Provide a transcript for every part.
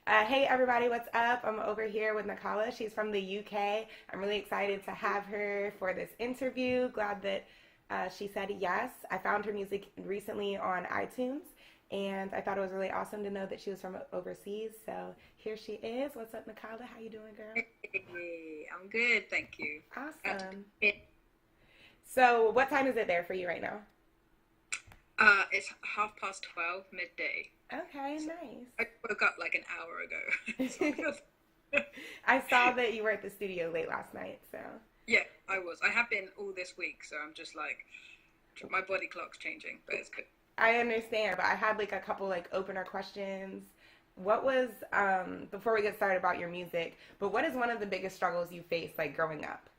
Hey everybody, what's up? I'm over here with Nakala. She's from the UK. I'm really excited to have her for this interview. Glad that she said yes. I found her music recently on iTunes, and I thought it was really awesome to know that she was from overseas. So here she is. What's up, Nakala? How you doing, girl? Hey, I'm good, thank you. Awesome. It, So what time is it there for you right now? it's 12:30 midday. Okay, So nice. I woke up like an hour ago. So I feel- I saw that you were at the studio late last night, so. yeah, I was. I have been all this week, so I'm just like my body clock's changing, but it's good. I understand, but I had like a couple like opener questions. What was before we get started about your music, but what is one of the biggest struggles you faced like growing up?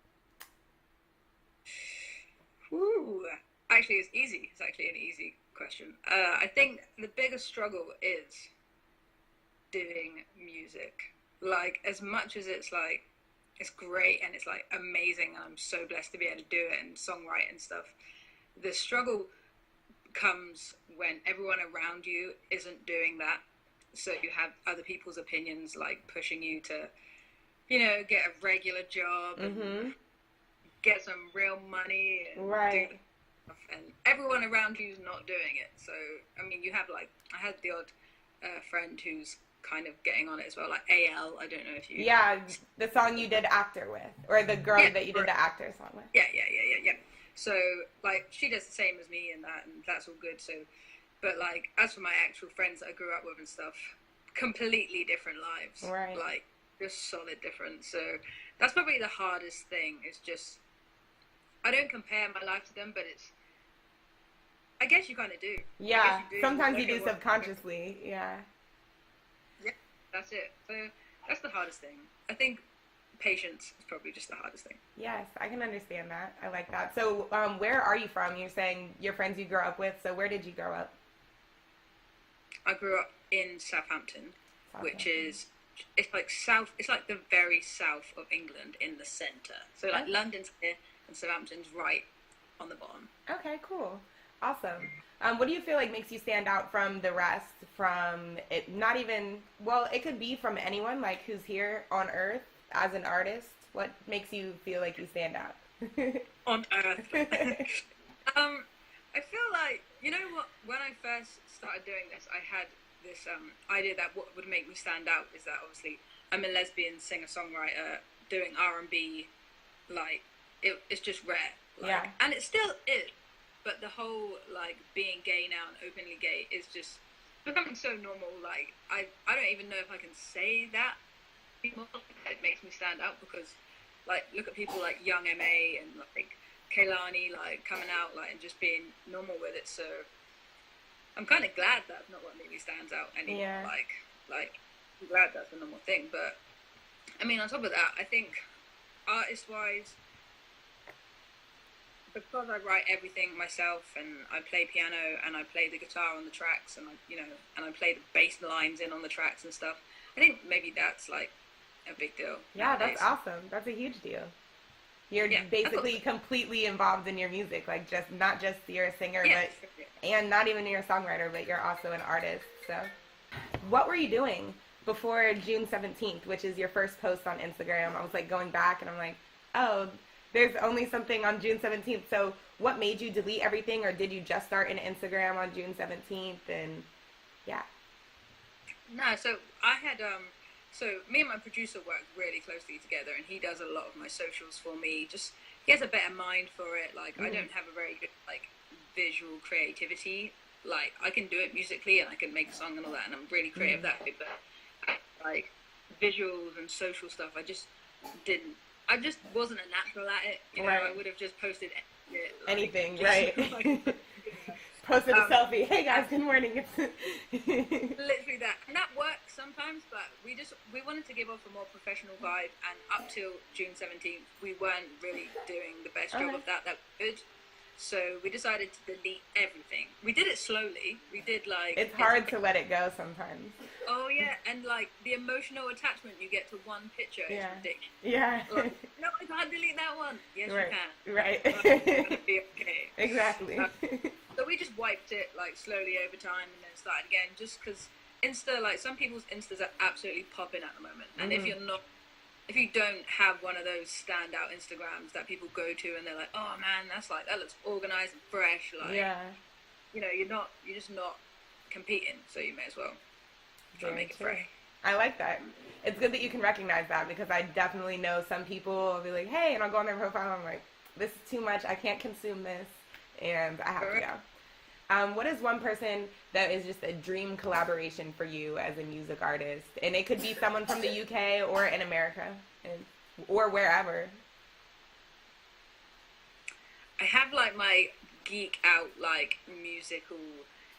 Ooh, actually, it's easy. It's actually an easy question. I think the biggest struggle is doing music. Like as much as it's like it's great and it's like amazing, and I'm so blessed to be able to do it and songwrite and stuff. The struggle comes when everyone around you isn't doing that. So you have other people's opinions like pushing you to, get a regular job and Mm-hmm. get some real money and do Right. stuff. And everyone around you is not doing it. So, I mean, you have like, I had the odd friend who's kind of getting on it as well, like AL. I don't know if you. Yeah, the song you did actor with, or the girl Yeah, that you did right. the actor song with. Yeah. So, like, she does the same as me and that, and that's all good. So, but like, as for my actual friends that I grew up with and stuff, completely different lives. Right. Like, just solid different. So, that's probably the hardest thing. Is just I don't compare my life to them, but it's. I guess you kind of do. I guess Yeah, you do. You sometimes you look do at what. subconsciously. Yeah. Yeah, that's it. So that's the hardest thing. I think patience is probably just the hardest thing. Yes, I can understand that. I like that. So, where are you from? You're saying your friends you grew up with. So, where did you grow up? I grew up in Southampton, which Southampton. is it's like south. It's like the very south of England in the centre. So like Okay. London's here and Southampton's right on the bottom. Okay, cool. Awesome. What do you feel like makes you stand out from the rest? From it, not even, well, it could be from anyone, like who's here on Earth as an artist. What makes you feel like you stand out? On Earth. I feel like you know what? When I first started doing this, I had this idea that what would make me stand out is that obviously I'm a lesbian singer songwriter doing R&B, like it's just rare, Yeah, like, and it still is. But the whole like being gay now and openly gay is just becoming so normal. Like I don't even know if I can say that anymore. It makes me stand out because like look at people like Young Ma and like Kaylani like coming out like and just being normal with it. So I'm kind of glad that's not what really stands out anymore. yeah, Like I'm glad that's a normal thing. But I mean, on top of that, I think artist wise, because I write everything myself and I play piano and I play the guitar on the tracks and I play the bass lines in on the tracks and stuff. I think maybe that's like a big deal yeah. That's nowadays. awesome. That's a huge deal. You're Yeah, I thought basically so. completely involved in your music, like just not just you're a singer, Yeah, but yeah. and not even you're a songwriter, but you're also an artist. So, what were you doing before June 17th, which is your first post on Instagram? I was like going back and I'm like, oh, there's only something on June 17th. So, what made you delete everything, or did you just start an Instagram on June 17th? And yeah, No, so I had so me and my producer work really closely together, and he does a lot of my socials for me. Just he has a better mind for it. Like I mm, don't have a very good like visual creativity. Like I can do it musically, and I can make a song and all that, and I'm really creative mm, that way. But like visuals and social stuff, I just didn't. I just wasn't a natural at it. I right, would have just posted it like anything, just right? like yeah. Posted a Um, selfie. Hey guys, good morning. Literally that, and that works sometimes. But we wanted to give off a more professional vibe, and up till June 17th, we weren't really doing the best job Okay. of that. That we could, so we decided to delete everything. We did it slowly. We did like It's it hard took. to let it go sometimes. Oh yeah, and like the emotional attachment you get to one picture is Yeah. ridiculous. Yeah. Like, no, I can't delete that one. Yes, you Right. can. Right. But it's gonna be okay. Exactly. Uh, so we just wiped it like slowly over time, and then started again, just because Insta, like some people's Instas are absolutely popping at the moment, and if you don't have one of those standout Instagrams that people go to and they're like, oh man, that looks organized and fresh, like, you're just not competing, so you may as well try and make it fresh. I like that. It's good that you can recognize that, because I definitely know some people will be like, hey, and I'll go on their profile and I'm like, this is too much, I can't consume this, and I have to go. What is one person that is just a dream collaboration for you as a music artist? And it could be someone from the UK or in America, or wherever. I have like my geek out like musical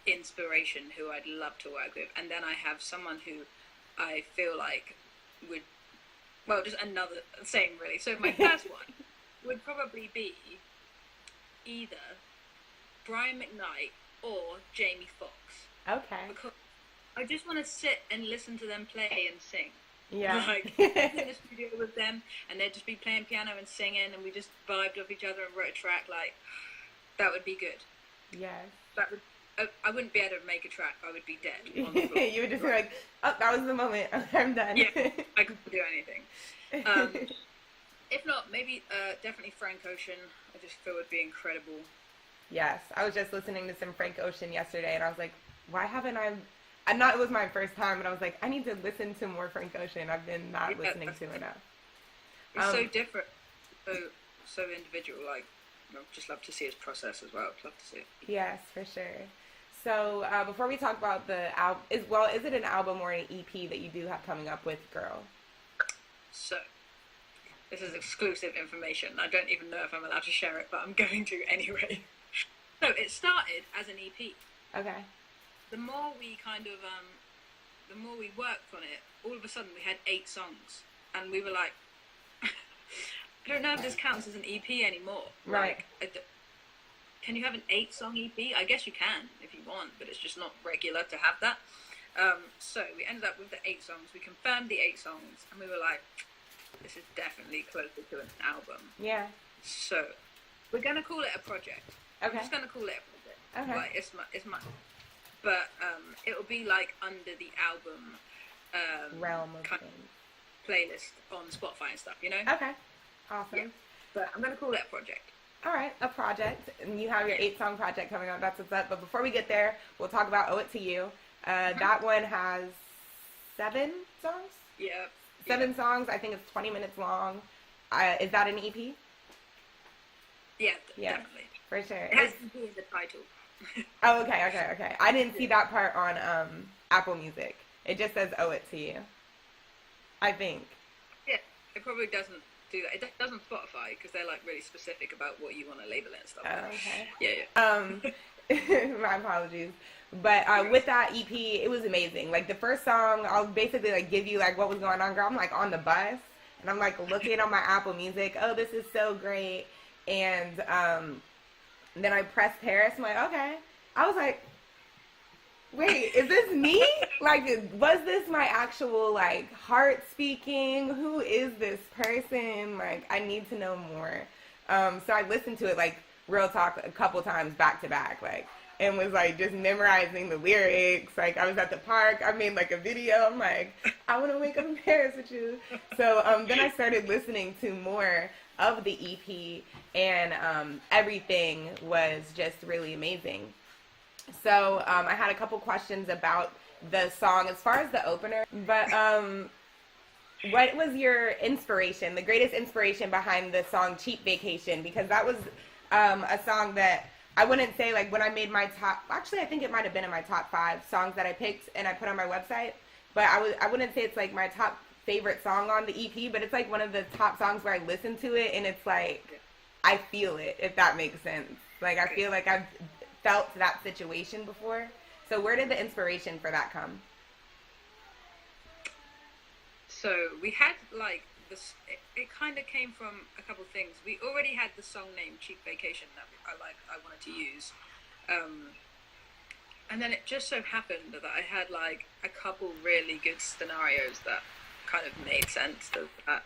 inspiration who I'd love to work with, and then I have someone who I feel like would, well, just another same really. So my first one would probably be either Brian McKnight or Jamie Foxx. Okay. Because I just want to sit and listen to them play and sing. Yeah. Like, in the studio with them, and they'd just be playing piano and singing, and we just vibed off each other and wrote a track. Like, that would be good. Yes. That would. I wouldn't be able to make a track. I would be dead on the floor. You would just be like, oh, that was the moment. I'm done. Yeah, I couldn't do anything. If not, maybe definitely Frank Ocean. I just feel would be incredible. Yes, I was just listening to some Frank Ocean yesterday, and I was like, why haven't I not, it was my first time, but I was like, I need to listen to more Frank Ocean. I've been not listening to enough. It's so different, so individual. Like, I'd just love to see his process as well. I'd love to see it. Yes, for sure. So before we talk about the album, is it an album or an EP that you do have coming up with Girl? So, this is exclusive information. I don't even know if I'm allowed to share it, but I'm going to anyway. So, it started as an EP. Okay. The more we the more we worked on it, all of a sudden we had 8 songs. And we were like, I don't know if this counts as an EP anymore. Right. Like, can you have an 8-song EP? I guess you can if you want, but it's just not regular to have that. So we ended up with the 8 songs. We confirmed the 8 songs, and we were like, this is definitely closer to an album. Yeah. So we're gonna call it a project. Okay. I'm just gonna call it a project. Okay. Like it's my. But it'll be like under the album realm of kind things. Playlist on Spotify and stuff, you know? Okay. Awesome. Yeah. But I'm gonna call it a project. All right, a project, and you have your 8-song project coming out. That's what's up. But before we get there, we'll talk about "Owe It to You." That one has 7 songs. Yeah. 7 songs. I think it's 20 minutes long. Is that an EP? Yeah, definitely. For sure. It has EP in the title. Oh, okay. I didn't see that part on Apple Music. It just says "Owe It to You," I think. Yeah, it probably doesn't do that. It does on Spotify because they're like really specific about what you want to label it and stuff. Oh, okay. Yeah. My apologies. But with that EP, it was amazing. Like the first song, I'll basically like give you like what was going on, girl. I'm like on the bus, and I'm like looking on my Apple Music. Oh, this is so great. And then I pressed Paris. I'm like, okay. I was like, wait, is this me? Like, was this my actual, like, heart speaking? Who is this person? Like, I need to know more. So I listened to it, like, real talk a couple times back to back, like, and was, like, just memorizing the lyrics. Like, I was at the park. I made, like, a video. I'm like, I want to wake up in Paris with you. So then I started listening to more of the EP, and everything was just really amazing. So I had a couple questions about the song as far as the opener, but what was your inspiration, the greatest inspiration behind the song Cheap Vacation? Because that was a song that I wouldn't say, like, when I made my top, actually I think it might have been in my top 5 songs that I picked and I put on my website, but I wouldn't say it's like my top favorite song on the EP, but it's like one of the top songs where I listen to it and it's like, I feel it, if that makes sense. Like, I feel like I've felt that situation before. So where did the inspiration for that come? So we had like this, it kind of came from a couple things. We already had the song name Cheap Vacation that I wanted to use. And then it just so happened that I had like a couple really good scenarios that kind of made sense of that.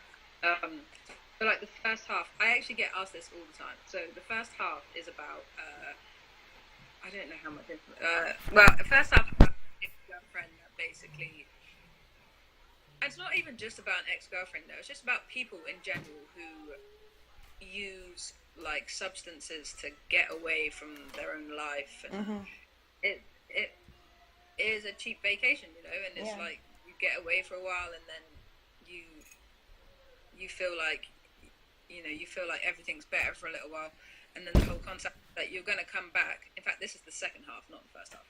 So like the first half, I actually get asked this all the time. So the first half is about, I don't know how much, well, the first half is about a girlfriend that basically, it's not even just about an ex-girlfriend though, it's just about people in general who use like substances to get away from their own life, and it is a cheap vacation, you know, and it's like you get away for a while and then you feel like, you know, you feel like everything's better for a little while, and then the whole concept that you're going to come back. In fact, this is the second half, not the first half.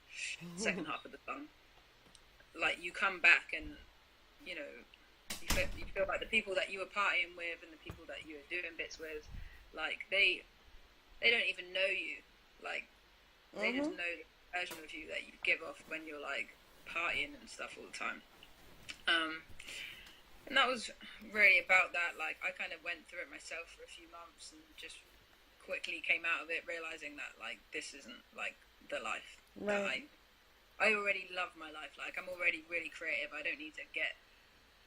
Second half of the song, like you come back and, you know, you feel like the people that you were partying with and the people that you were doing bits with, like they don't even know you, like they just know the version of you that you give off when you're like partying and stuff all the time. And that was really about that. Like I kind of went through it myself for a few months and just quickly came out of it realizing that like this isn't like the life that I already love my life. Like I'm already really creative. I don't need to get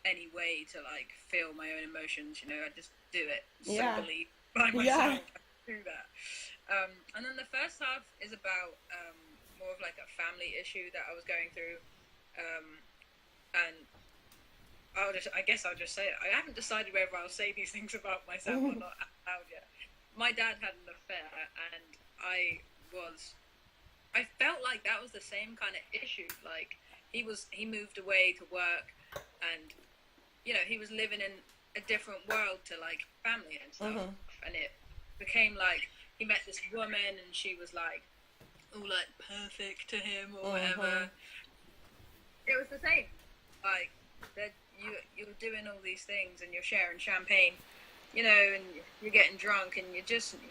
any way to like feel my own emotions, you know. I just do it simply by myself. I do that. And then the first half is about more of like a family issue that I was going through, and I guess I'll just say it. I haven't decided whether I'll say these things about myself or not out loud yet. My dad had an affair, and I felt like that was the same kind of issue. Like he moved away to work, and you know he was living in a different world to like family and stuff, and it became like he met this woman, and she was like all like perfect to him or whatever. It was the same, like that. You're doing all these things and you're sharing champagne, you know, and you're getting drunk and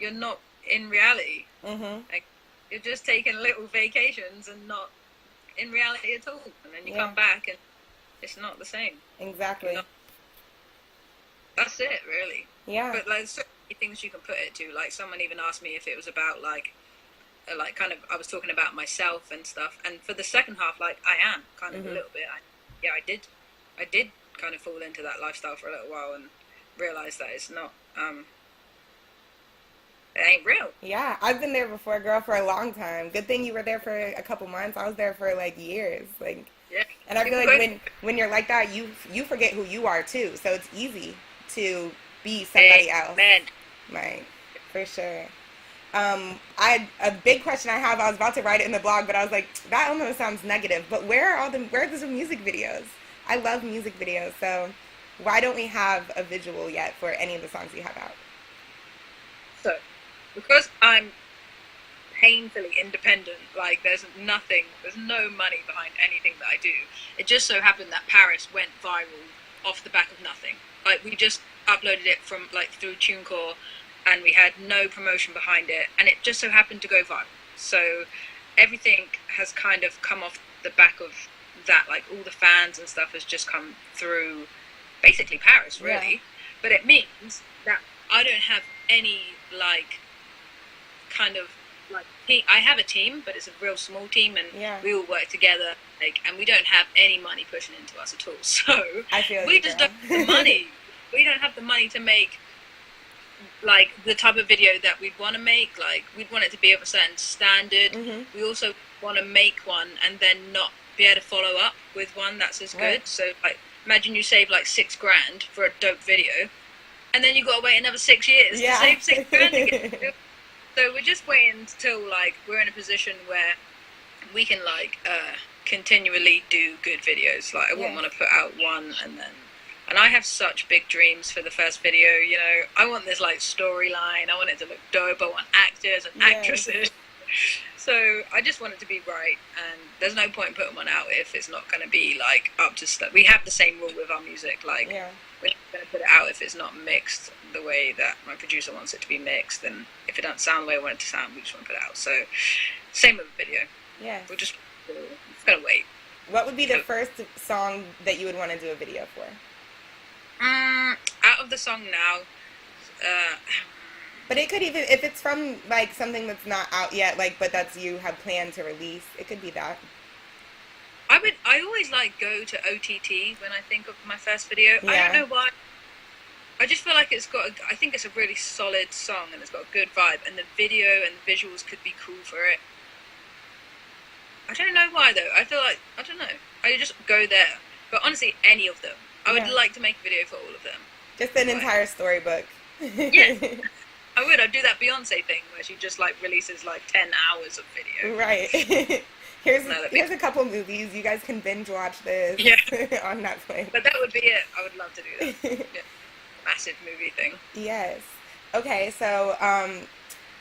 you're not in reality. Like you're just taking little vacations and not in reality at all. And then you come back and it's not the same. Exactly. You know? That's it, really. Yeah. But like, there's so many things you can put it to. Like someone even asked me if it was about like kind of I was talking about myself and stuff. And for the second half, like I am kind of a little bit. I did kind of fall into that lifestyle for a little while and realize that it's not, it ain't real. Yeah, I've been there before, girl, for a long time. Good thing you were there for a couple months. I was there for like years. Like, and I feel like when you're like that, you forget who you are too. So it's easy to be somebody else. Right, for sure. A big question I have. I was about to write it in the blog, but I was like, that almost sounds negative. But where are the music videos? I love music videos, so why don't we have a visual yet for any of the songs you have out? So, because I'm painfully independent, like there's no money behind anything that I do. It just so happened that Paris went viral off the back of nothing. Like we just uploaded it from like through TuneCore, and we had no promotion behind it, and it just so happened to go viral. So everything has kind of come off the back of that, like all the fans and stuff has just come through basically Paris, really. But it means that I don't have any like kind of like I have a team, but it's a real small team, and we all work together, like, and we don't have any money pushing into us at all. So we just don't have the money. We don't have the money to make like the type of video that we'd want to make. Like we'd want it to be of a certain standard. We also want to make one and then not be able to follow up with one that's as good. So like imagine you save like $6,000 for a dope video, and then you got to wait another 6 years to save $6,000 again. So we're just waiting until like we're in a position where we can like continually do good videos. Like I wouldn't want to put out one and I have such big dreams for the first video, you know. I want this like storyline, I want it to look dope, I want actors and actresses. So I just want it to be right, and there's no point in putting one out if it's not going to be like up to stuff. We have the same rule with our music, like we're not going to put it out if it's not mixed the way that my producer wants it to be mixed, and if it doesn't sound the way I want it to sound, we just want to put it out. So same with the video. We'll just gotta wait. What would be the first song that you would want to do a video for? Out of the song now, but it could even, if it's from like something that's not out yet, like, but that's you have planned to release, it could be that. I always like go to OTT when I think of my first video. I don't know why. I just feel like I think it's a really solid song and it's got a good vibe, and the video and the visuals could be cool for it. I don't know why though. I feel like I don't know. I just go there. But honestly, any of them. I would Yeah. like to make a video for all of them. Just an Like, entire storybook. yeah, I would. I'd do that Beyonce thing where she just like releases like 10 hours of video. Right. here's No, that'd be here's a couple movies. You guys can binge watch this yeah. on Netflix. But that would be it. I would love to do that. Yeah. Massive movie thing. Yes. Okay, so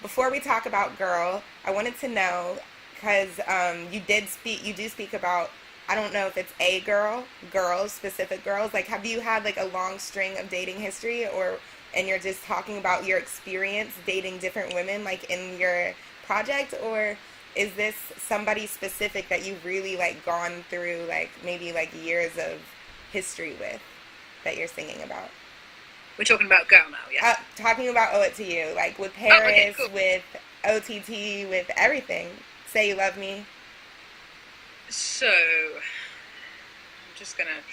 before we talk about Girl, I wanted to know because you do speak about. I don't know if it's a girls, specific girls. Like, have you had like a long string of dating history, and you're just talking about your experience dating different women, like in your project, or is this somebody specific that you've really like gone through, like maybe like years of history with, that you're singing about? We're talking about Girl now, yeah. Talking about Owe It To You, like with Oh, okay, Paris, cool. with OTT, with everything. Say You Love Me. So, I'm just gonna,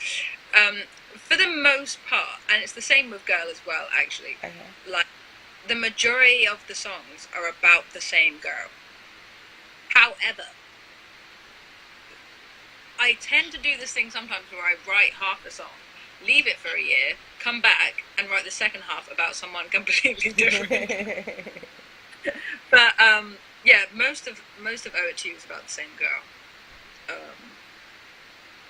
for the most part, and it's the same with Girl as well, actually. Okay. Like, the majority of the songs are about the same girl. However, I tend to do this thing sometimes where I write half the song, leave it for a year, come back, and write the second half about someone completely different. But yeah, most of Owe It To You is about the same girl.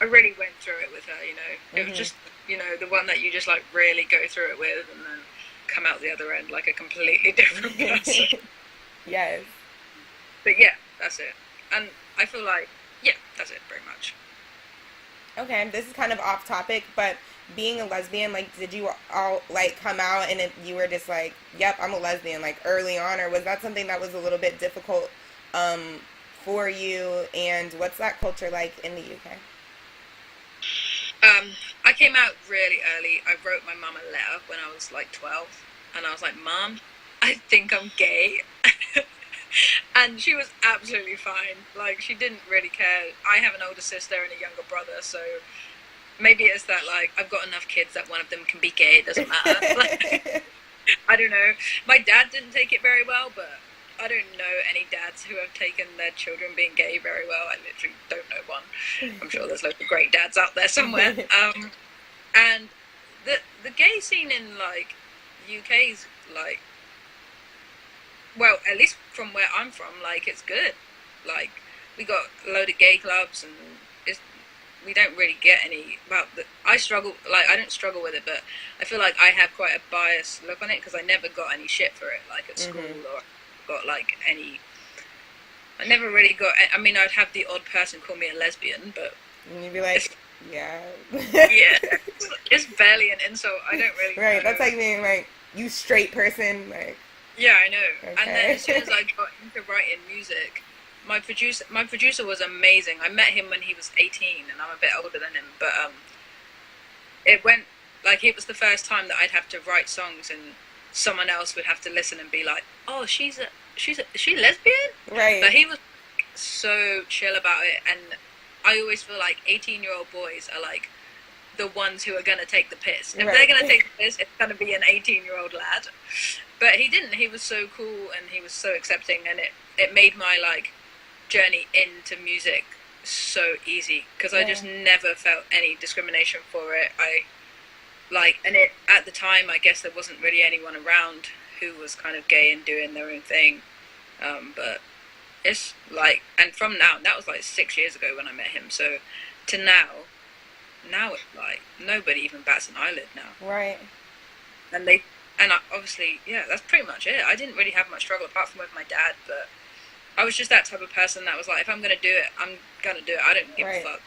I really went through it with her, you know. It was just, you know, the one that you just like really go through it with, and then come out the other end like a completely different person. Yes. But yeah, that's it. And I feel like, yeah, that's it, pretty much. Okay, this is kind of off topic, but being a lesbian, like, did you all like come out and you were just like, yep, I'm a lesbian, like early on, or was that something that was a little bit difficult for you? And what's that culture like in the UK? I came out really early. I wrote my mum a letter when I was like 12, and I was like, Mum, I think I'm gay. And she was absolutely fine. Like, she didn't really care. I have an older sister and a younger brother, so maybe it's that, like, I've got enough kids that one of them can be gay. It doesn't matter. Like, I don't know. My dad didn't take it very well, but I don't know any dads who have taken their children being gay very well. I literally don't know one. I'm sure there's loads of great dads out there somewhere. And the gay scene in, like, UK's, like, well, at least from where I'm from, like, it's good. Like, we got a load of gay clubs, and we don't really get any. Well, I struggle. Like, I don't struggle with it, but I feel like I have quite a biased look on it because I never got any shit for it, like at school, or got like any. I never really got. I mean, I'd have the odd person call me a lesbian, but And you'd be like, yeah. yeah, it's barely an insult. I don't really. Right, know. that's like being like, you straight person, like. Yeah, I know. Okay. And then as soon as I got into writing music, my producer was amazing. I met him when he was 18, and I'm a bit older than him. But it went like it was the first time that I'd have to write songs, and someone else would have to listen and be like, "Oh, is she lesbian?" Right. But he was so chill about it, and I always feel like 18-year-old boys are like the ones who are gonna take the piss. If they're gonna take the piss, it's gonna be an 18-year-old lad. But he didn't. He was so cool, and he was so accepting, and it made my like journey into music so easy because I just never felt any discrimination for it. At the time, I guess there wasn't really anyone around who was kind of gay and doing their own thing. But it's like, and from now, that was like 6 years ago when I met him. So to now it's like nobody even bats an eyelid now. Right. Obviously, yeah, that's pretty much it. I didn't really have much struggle apart from with my dad, but I was just that type of person that was like, if I'm going to do it, I'm going to do it. I don't give a fuck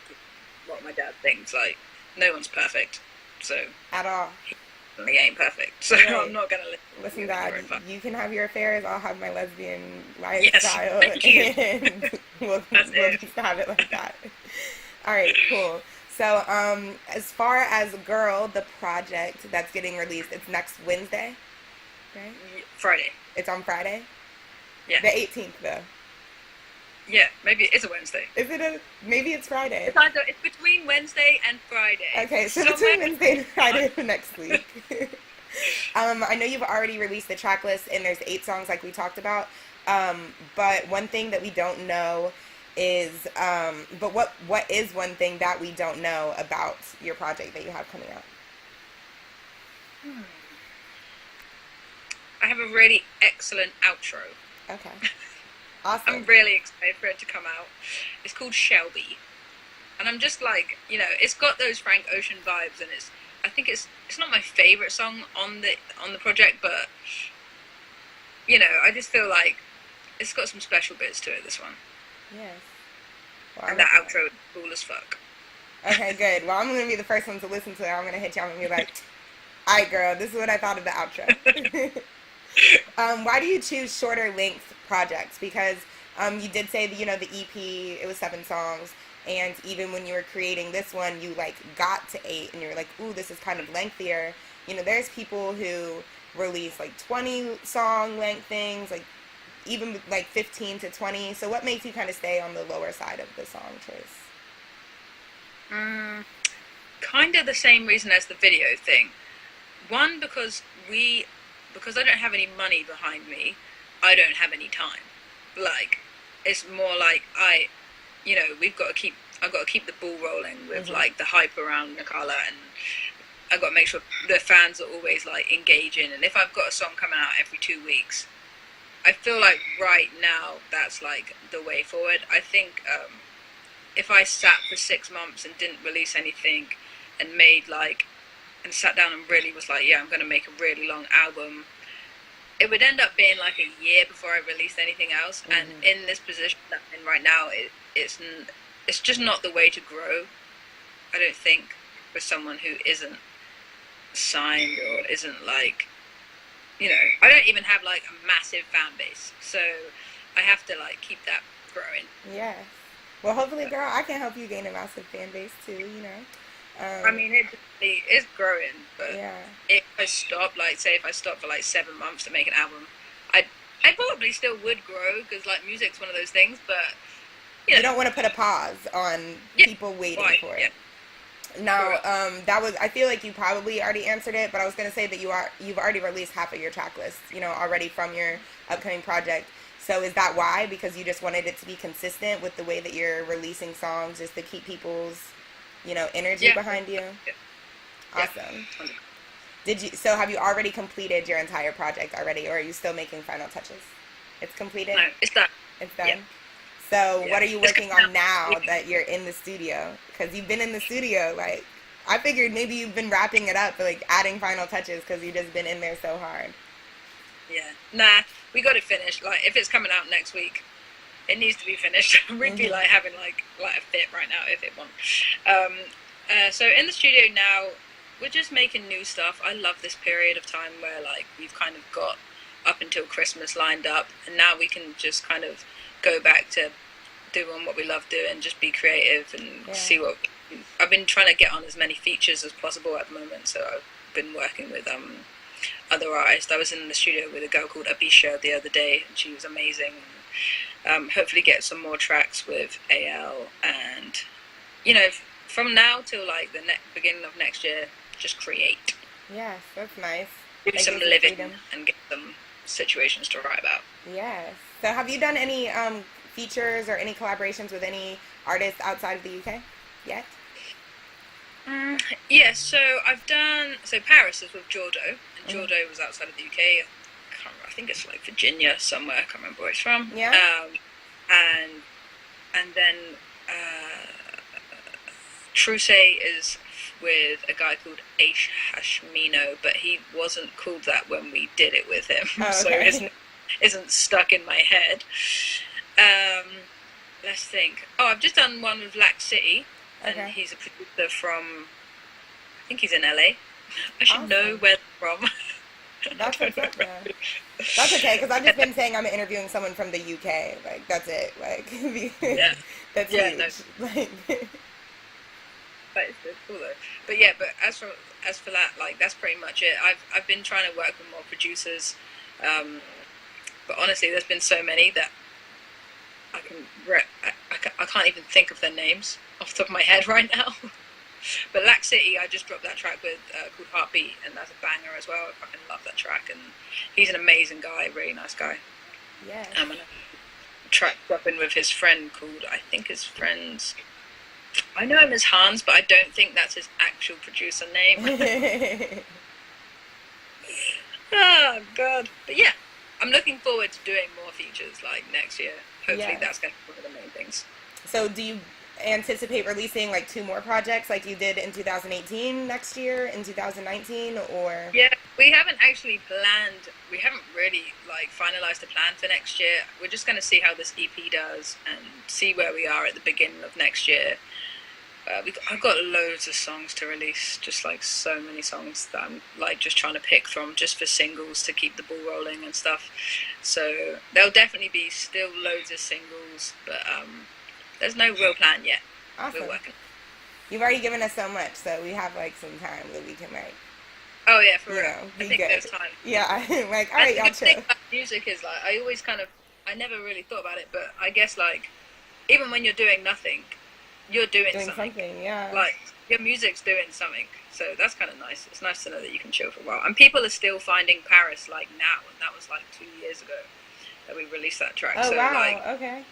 what my dad thinks. Like, no one's perfect. So. At all. He definitely ain't perfect. So I'm not going to listen, Dad, you can have your affairs, I'll have my lesbian Yes, lifestyle. thank you. And we'll just have it like that. All right, cool. So, as far as Girl, the project that's getting released, it's next Wednesday, right? Friday. It's on Friday? Yeah. The 18th, though. Yeah, maybe it's a Wednesday. Is it maybe it's Friday. It's between Wednesday and Friday. Okay, so between Wednesday and Friday of next week. I know you've already released the track list, and there's 8 songs like we talked about. But one thing that we don't know is, but what is one thing that we don't know about your project that you have coming out? I have a really excellent outro. Okay. Awesome. I'm really excited for it to come out. It's called Shelby. And I'm just like, it's got those Frank Ocean vibes, and I think it's not my favorite song on the project, but I just feel like it's got some special bits to it, this one. Yes. Well, and that outro is cool as fuck. Okay, good. Well, I'm going to be the first one to listen to it. I'm going to hit you up and be like, all right, girl, this is what I thought of the outro. Why do you choose shorter length projects? Because you did say that, the EP, it was 7 songs. And even when you were creating this one, you, got to 8. And you were like, ooh, this is kind of lengthier. There's people who release, 20-song length things, even 15 to 20. So what makes you kind of stay on the lower side of the song choice? Kind of the same reason as the video thing. One, because I don't have any money behind me, I don't have any time. It's more like I've got to keep the ball rolling with the hype around Nakala, and I've got to make sure the fans are always engaging. And if I've got a song coming out every 2 weeks, I feel like right now that's the way forward. I think if I sat for 6 months and didn't release anything and and sat down and really was I'm going to make a really long album, it would end up being a year before I released anything else. And in this position that I'm in right now, it's just not the way to grow, I don't think, for someone who isn't signed or isn't I don't even have a massive fan base, so I have to keep that growing. Yes. Well, hopefully, girl, I can help you gain a massive fan base too. I mean, it is growing, but yeah. If I stop, say if I stop for 7 months to make an album, I probably still would grow, because music's one of those things. But you don't want to put a pause on people waiting for it. Yeah. Now, I feel like you probably already answered it, but I was going to say that you've already released half of your track list, already from your upcoming project. So is that why? Because you just wanted it to be consistent with the way that you're releasing songs, just to keep people's, energy behind you? Yeah. Awesome. Yeah. So have you already completed your entire project already, or are you still making final touches? It's completed? No, it's done. It's done? Yeah. So what are you working on now that you're in the studio? Because you've been in the studio, I figured maybe you've been wrapping it up, adding final touches, because you've just been in there so hard. Yeah. Nah, we got it finished. If it's coming out next week, it needs to be finished. We'd be having a fit right now if it won't. So in the studio now, we're just making new stuff. I love this period of time where we've kind of got up until Christmas lined up, and now we can just kind of go back to doing what we love doing, just be creative and see what. I've been trying to get on as many features as possible at the moment, so I've been working with other artists. I was in the studio with a girl called Abisha the other day, and she was amazing. Hopefully get some more tracks with AL, and from now till the beginning of next year, just create. Yes, that's nice. Do some living and get some situations to write about. Yes. So have you done any features or any collaborations with any artists outside of the UK yet? Yes, so I've done. So Paris is with Jordo, and Jordo was outside of the UK. I think it's Virginia somewhere. I can't remember where it's from. Yeah. And then Truce is with a guy called Aish Hashmino, but he wasn't called that when we did it with him, so it isn't stuck in my head. Let's think. Oh, I've just done one with Lack City, and he's a producer from, I think he's in LA. I should know where they're from. That's okay. That's okay, because I've just been saying I'm interviewing someone from the UK. That's it. That's huge. No. But it's cool though. But yeah, but as for that, that's pretty much it. I've been trying to work with more producers, but honestly, there's been so many that I can't even think of their names off the top of my head right now. But Lack City, I just dropped that track with called Heartbeat, and that's a banger as well. I fucking love that track, and he's an amazing guy, really nice guy. Yeah. track dropping with his friend called, I think his friend's, I know him as Hans, but I don't think that's his actual producer name. Oh God! But yeah, I'm looking forward to doing more features like next year. Hopefully, Yeah. that's going to be one of the main things. So do you anticipate releasing like two more projects like you did in 2018 next year in 2019 or? Yeah, we haven't actually planned. We haven't really like finalized a plan for next year. We're just going to see how this EP does and see where we are at the beginning of next year. I've got loads of songs to release, just like so many songs that I'm like just trying to pick from just for singles to keep the ball rolling and stuff. So there'll definitely be still loads of singles, but there's no real plan yet. Awesome. We're working. You've already given us so much, so we have like some time that we can like, Oh yeah, for you real. know, I be think good. there's time. Yeah, like all right, And y'all the good thing chill. about music is like I always kind of I never really thought about it, but I guess like even when you're doing nothing, you're doing Doing something. something, yeah. Like your music's doing something, so that's kind of nice. It's nice to know that you can chill for a while. And people are still finding Paris like now, and that was like 2 years ago that we released that track. Oh So wow, like okay.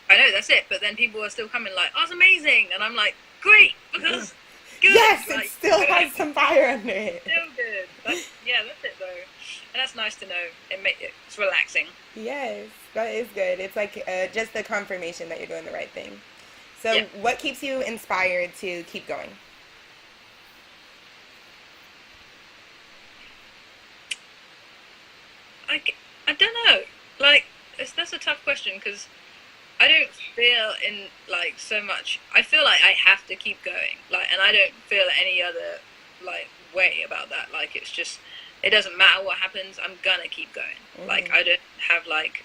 I know that's it, but then people are still coming like, "Oh, it's amazing," and I'm like, "Great," because good. Yes, like, it still good. has some fire under it. Still good. Yeah, that's it though, and that's nice to know. It's relaxing. Yes, that is good. It's like just the confirmation that you're doing the right thing. So, Yeah. what keeps you inspired to keep going? I don't know. Like, that's a tough question because I don't feel in like so much. I feel like I have to keep going. Like, and I don't feel any other like way about that. Like, it's just it doesn't matter what happens. I'm gonna keep going. Like, I don't have like,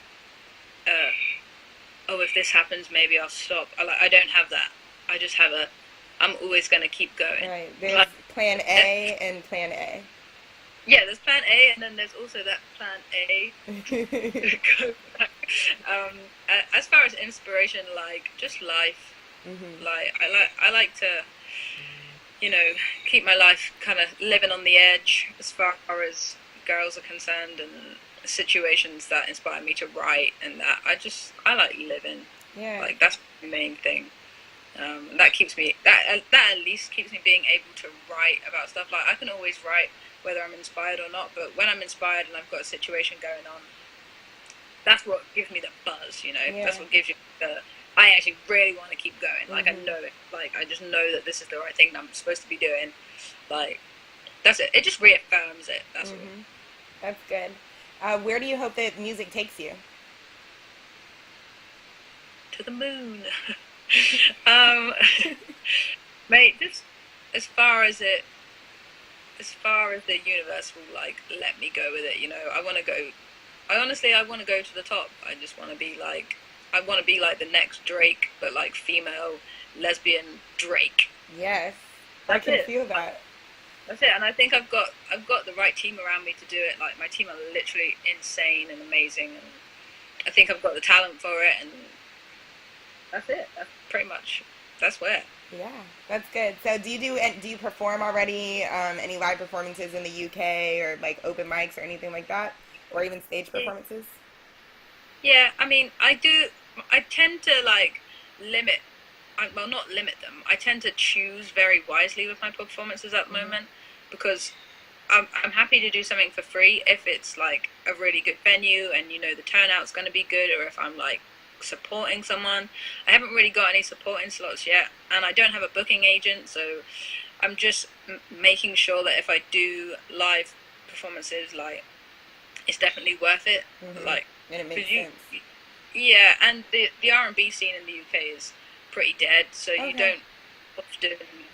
oh, if this happens, maybe I'll stop. I don't have that. I just have a. I'm always gonna keep going. Right. There's Like, plan A and plan A. yeah, there's plan A, and then there's also that plan A. Go back. As far as inspiration, like just life, like I like to, you know, keep my life kind of living on the edge as far as girls are concerned, and situations that inspire me to write, and that I like living. Yeah. Like that's the main thing. That keeps me that at least keeps me being able to write about stuff. Like I can always write whether I'm inspired or not, but when I'm inspired and I've got a situation going on, that's what gives me the buzz, you know. Yeah. That's what gives you the I actually really want to keep going. Like I know it. Like I just know that this is the right thing that I'm supposed to be doing. Like that's it. It just reaffirms it. That's all. That's good. Where do you hope that music takes you? To the moon. um, mate, just as far as the universe will like let me go with it, you know. I want to go. I want to go to the top. I just want to be like. I want to be like the next Drake, but like female lesbian Drake. Yes, That's I can it. feel that. That's it, and I think I've got the right team around me to do it. Like my team are literally insane and amazing, and I think I've got the talent for it, and that's it. That's pretty much that's where. Yeah, that's good. So, do you perform already? Any live performances in the UK or like open mics or anything like that, or even stage performances? Yeah, I mean, I do. I tend to like limit. Well, not limit them. I tend to choose very wisely with my performances at the moment because I'm happy to do something for free if it's like a really good venue and you know the turnout's going to be good, or if I'm like supporting someone. I haven't really got any supporting slots yet, and I don't have a booking agent, so I'm just making sure that if I do live performances, like it's definitely worth it. Like, And it makes 'cause sense. yeah, and the R&B scene in the UK is pretty dead, so you don't often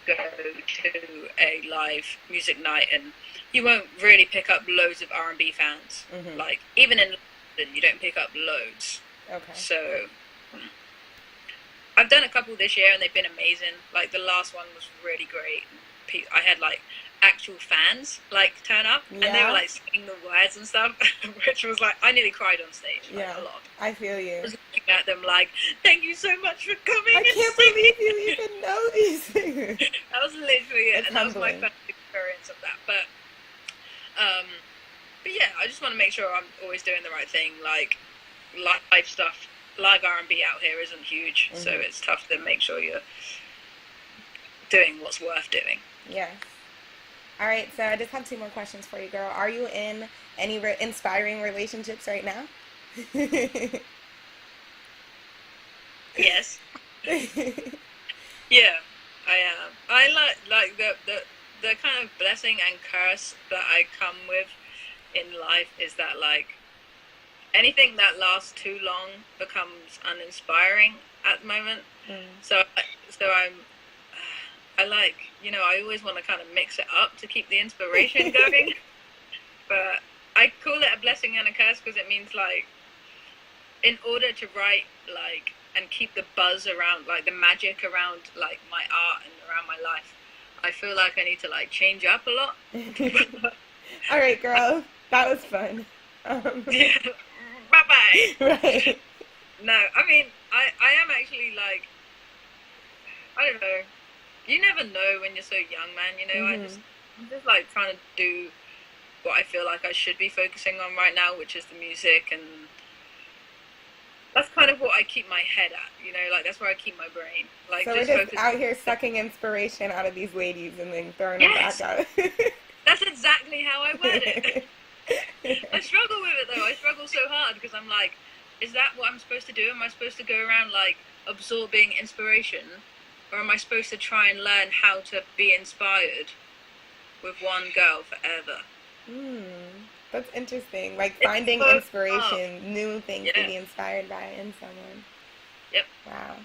go to a live music night and you won't really pick up loads of R&B fans. Like even in London, you don't pick up loads. Okay. So I've done a couple this year and they've been amazing. Like the last one was really great. I had like actual fans like turn up and they were like singing the words and stuff, which was like I nearly cried on stage. Like, a lot. I feel you. I was looking at them like, "Thank you so much for coming." I can't believe you even know these things. That was literally it, It's and that was my humbling. first experience of that. But yeah, I just want to make sure I'm always doing the right thing, like live stuff. live R&B out here isn't huge, so it's tough to make sure you're doing what's worth doing. Yes. All right, so I just have 2 more questions for you, girl. Are you in any inspiring relationships right now? Yes. Yeah, I am. I like the kind of blessing and curse that I come with in life is that like anything that lasts too long becomes uninspiring at the moment. So I like, I always want to kind of mix it up to keep the inspiration going. But I call it a blessing and a curse because it means like in order to write like and keep the buzz around like the magic around like my art and around my life, I feel like I need to like change up a lot. All right, girl, that was fun. Yeah. Bye bye. Right. No, I mean I am actually like, I don't know. You never know when you're so young, man. I'm just like trying to do what I feel like I should be focusing on right now, which is the music, and that's kind of what I keep my head at. Like that's where I keep my brain. Like so we're just out here sucking inspiration out of these ladies and then throwing them back out. That's exactly how I word it. I struggle with it though. I struggle so hard because I'm like, is that what I'm supposed to do? Am I supposed to go around like absorbing inspiration, or am I supposed to try and learn how to be inspired with one girl forever? That's interesting. Like finding inspiration, new things to be inspired by in someone. Yep. Wow.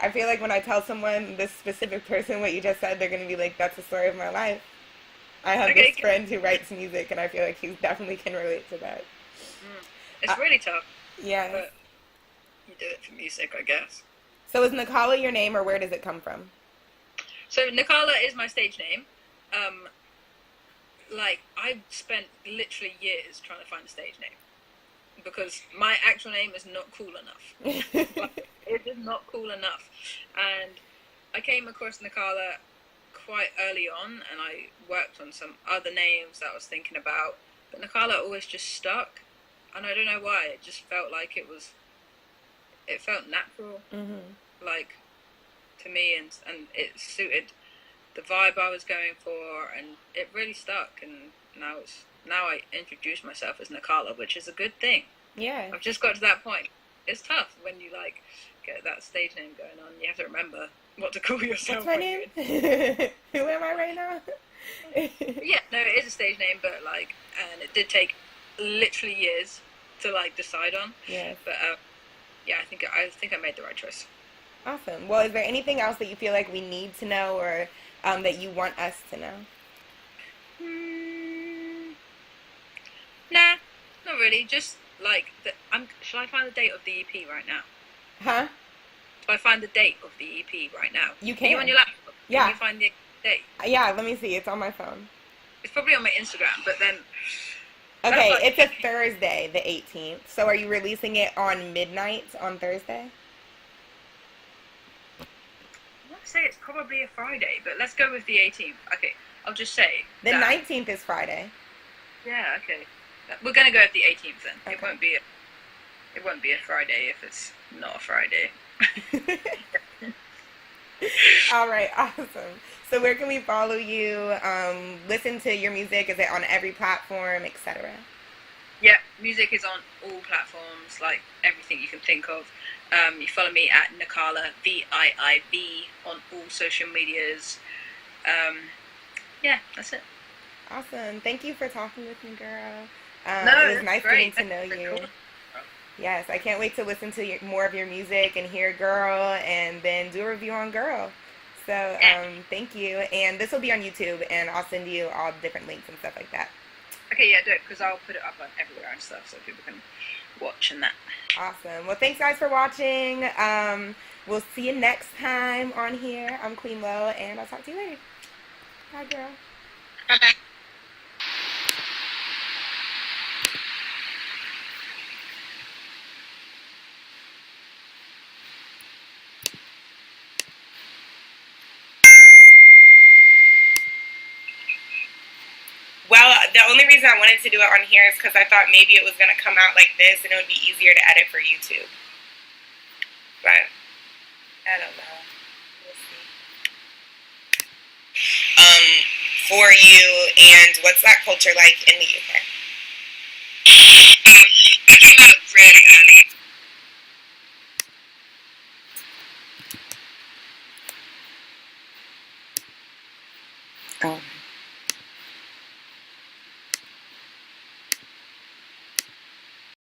I feel like when I tell someone this specific person what you just said, they're going to be like, that's the story of my life. I have this friend who writes music, and I feel like he definitely can relate to that. It's really tough. Yeah. But you do it for music, I guess. So is Nakala your name, or where does it come from? So Nakala is my stage name. Like, I spent literally years trying to find a stage name. Because my actual name is not cool enough. Like, it is not cool enough. And I came across Nakala quite early on, and I worked on some other names that I was thinking about. But Nakala always just stuck. And I don't know why. It just felt like it felt natural. Like, to me, and it suited the vibe I was going for, and it really stuck. And now I introduce myself as Nakala, which is a good thing. Yeah. I've just got to that point. It's tough when you like get that stage name going on. You have to remember what to call yourself. What's my name? Who am I right now? Yeah, no, it is a stage name, but like, and it did take literally years to like decide on. Yeah. But yeah, I think I made the right choice. Awesome. Well, is there anything else that you feel like we need to know, or that you want us to know? Nah, not really. Just like shall I find the date of the EP right now? Huh? Do I find the date of the EP right now? You can. Are you on your laptop? Yeah. Can you find the date? Yeah, let me see. It's on my phone. It's probably on my Instagram, but then... Okay, it's a Thursday, the 18th. So are you releasing it on midnight on Thursday? I want to say it's probably a Friday, but let's go with the 18th. Okay, I'll just say... The 19th is Friday. Yeah, okay. We're going to go with the 18th then. Okay. It won't be a Friday if it's not a Friday. All right, awesome. So where can we follow you, listen to your music? Is it on every platform, etc.? Yeah, music is on all platforms, like everything you can think of. You follow me at Nakala, VIIV, on all social medias. Yeah, that's it. Awesome. Thank you for talking with me, girl. No, it was nice great. getting to know you. Cool. Yes, I can't wait to listen to more of your music and hear Girl, and then do a review on Girl. So, thank you. And this will be on YouTube, and I'll send you all the different links and stuff like that. Okay, yeah, do it, because I'll put it up on everywhere and stuff so people can watch and that. Awesome. Well, thanks, guys, for watching. We'll see you next time on here. I'm Queen Lo, and I'll talk to you later. Bye, girl. Bye-bye. Well, the only reason I wanted to do it on here is because I thought maybe it was going to come out like this and it would be easier to edit for YouTube. but I don't know. We'll see. For you, and what's that culture like in the UK? I came out really early.